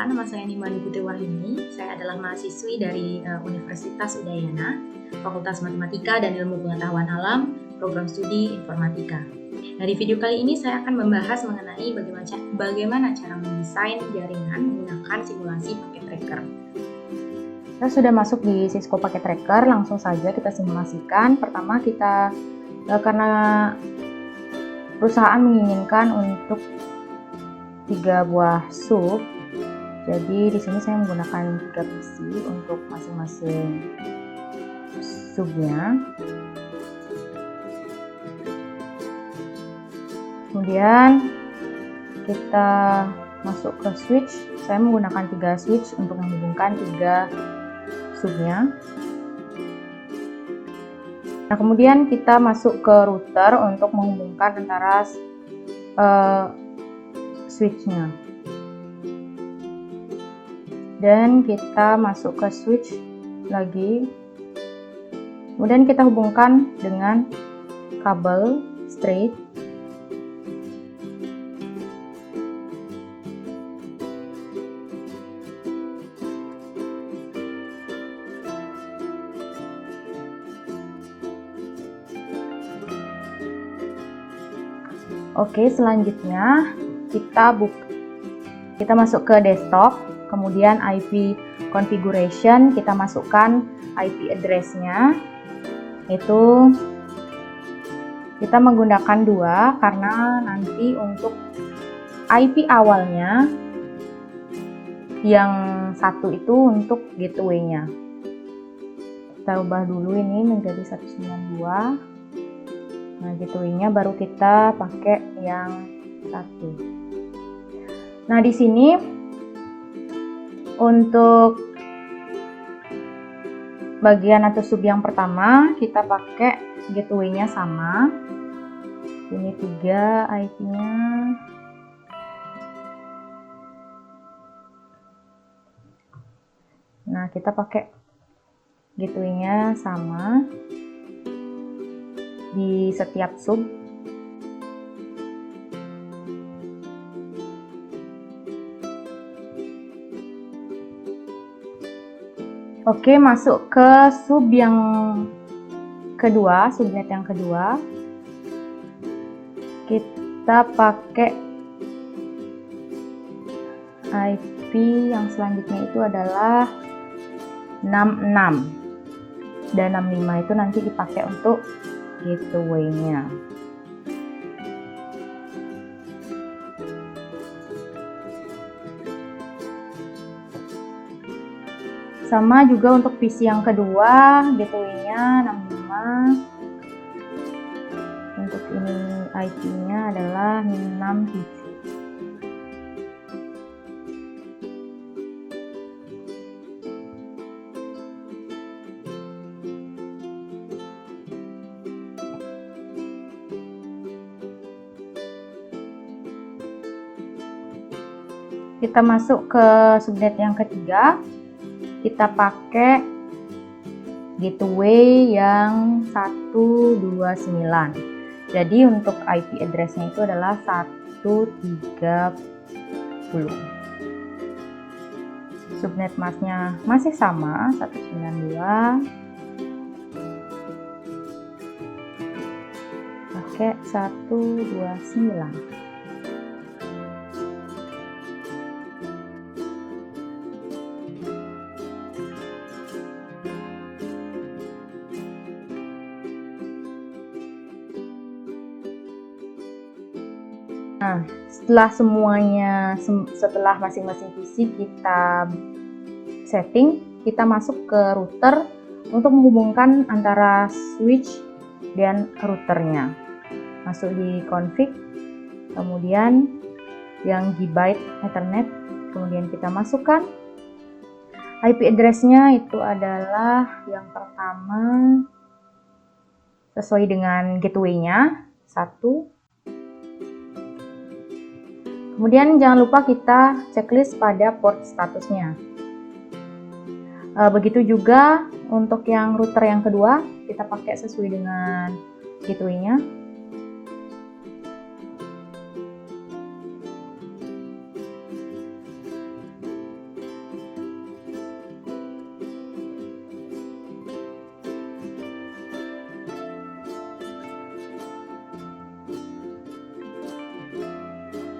Perkenalkan, nama saya Nimani Putri Wahyuni. Saya adalah mahasiswi dari Universitas Udayana, Fakultas Matematika dan Ilmu Pengetahuan Alam, Program Studi Informatika. Nah, di video kali ini saya akan membahas mengenai bagaimana cara mendesain jaringan menggunakan simulasi paket tracker. Kita sudah masuk di Cisco Packet Tracker, langsung saja kita simulasikan. Pertama karena perusahaan menginginkan untuk 3 buah sub, jadi di sini saya menggunakan 3 PC untuk masing-masing subnya. Kemudian kita masuk ke switch. Saya menggunakan 3 switch untuk menghubungkan 3 subnya. Nah, kemudian kita masuk ke router untuk menghubungkan antara switchnya, dan kita masuk ke switch lagi, kemudian kita hubungkan dengan kabel straight. Oke, selanjutnya kita masuk ke desktop, kemudian IP configuration, kita masukkan IP address-nya. Itu kita menggunakan 2 karena nanti untuk IP awalnya yang 1 itu untuk gateway-nya. Kita ubah dulu ini menjadi 192. Nah, gateway-nya baru kita pakai yang 1. Nah, di sini untuk bagian atau sub yang pertama kita pakai gateway-nya sama. Ini 3 IP-nya. Nah, kita pakai gateway-nya sama di setiap sub. Oke, masuk ke sub yang kedua, subnet yang kedua. Kita pakai IP yang selanjutnya itu adalah 66, dan 65 itu nanti dipakai untuk gateway-nya. Sama juga untuk PC yang kedua, gateway-nya 65. Untuk ini IP-nya adalah 67. Kita masuk ke subnet yang ketiga. Kita pakai gateway yang 129. Jadi untuk IP address-nya itu adalah 130. Subnet masknya masih sama, 192. Pakai 129. Nah, setelah masing-masing PC kita setting, kita masuk ke router untuk menghubungkan antara switch dan routernya. Masuk di config, kemudian yang GB Ethernet, kemudian kita masukkan IP address-nya. Itu adalah yang pertama sesuai dengan gateway-nya 1. Kemudian jangan lupa kita checklist pada port statusnya. Begitu juga untuk yang router yang kedua, kita pakai sesuai dengan gateway-nya.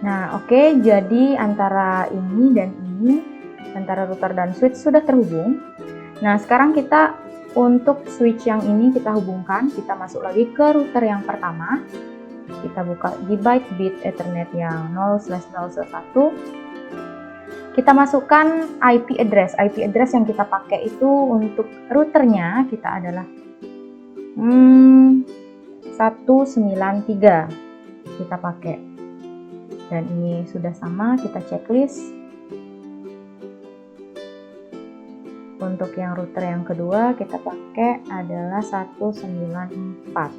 Nah, oke, jadi antara ini dan ini, antara router dan switch sudah terhubung. Nah, sekarang kita untuk switch yang ini kita hubungkan, kita masuk lagi ke router yang pertama. Kita buka Gigabyte bit Ethernet yang 0/0/1. Kita masukkan IP address. IP address yang kita pakai itu untuk routernya kita adalah 193 kita pakai. Dan ini sudah sama, kita checklist. Untuk yang router yang kedua kita pakai adalah 194.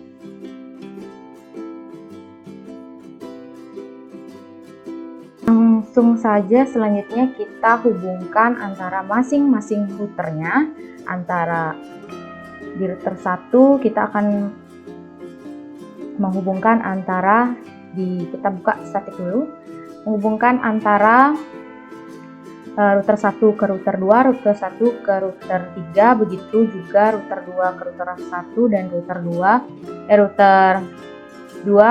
Langsung saja selanjutnya kita hubungkan antara masing-masing routernya. Antara di router 1 kita akan menghubungkan antara kita buka statik dulu, menghubungkan antara router 1 ke router 2, router 1 ke router 3, begitu juga router 2 ke router 1 dan router 2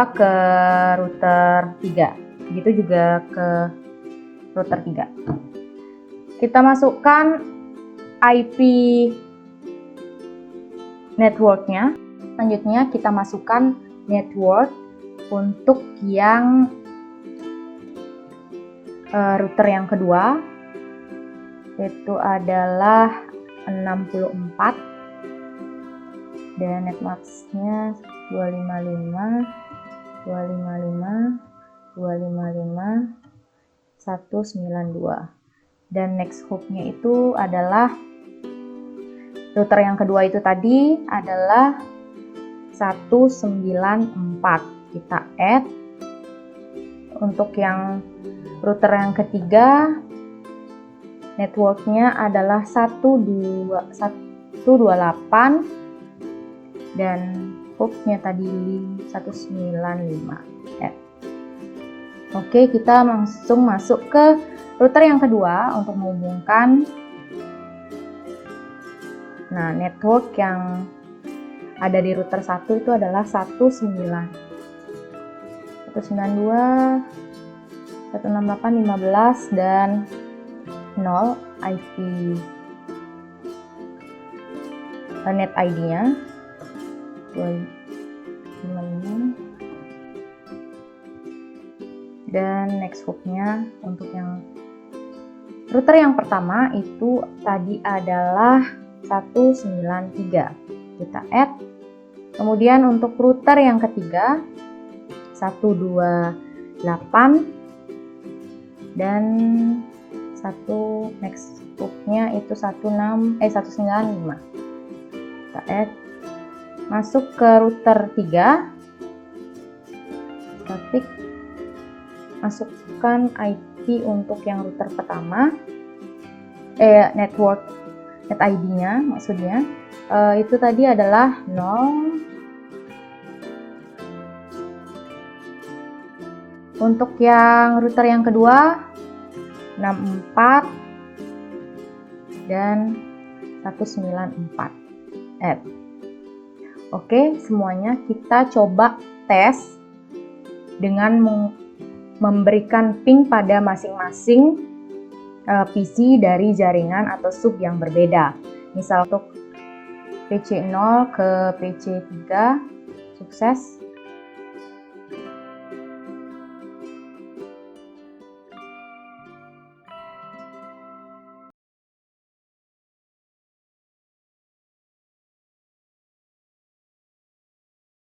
ke router 3. Begitu juga ke router 3. Kita masukkan IP networknya. Selanjutnya kita masukkan network untuk yang router yang kedua, itu adalah 64 dan netmasknya 255 192 dan next hopnya itu adalah router yang kedua itu tadi adalah 194. Kita add. Untuk yang router yang ketiga networknya adalah 128 dan hopnya tadi 195. Oke, kita langsung masuk ke router yang kedua untuk menghubungkan. Nah, network yang ada di router 1 itu adalah 192 168.15 dan 0 IP net ID-nya 255 dan next hopnya untuk yang router yang pertama itu tadi adalah 193. Kita add. Kemudian untuk router yang ketiga 128 dan next hopnya itu 195. Kita add. Masuk ke router 3. Statik. Masukkan IP untuk yang router pertama, network net ID-nya maksudnya itu tadi adalah 0. Untuk yang router yang kedua 64 dan 194. Oke, semuanya kita coba tes dengan memberikan ping pada masing-masing PC dari jaringan atau sub yang berbeda. Misal untuk PC0 ke PC3 sukses.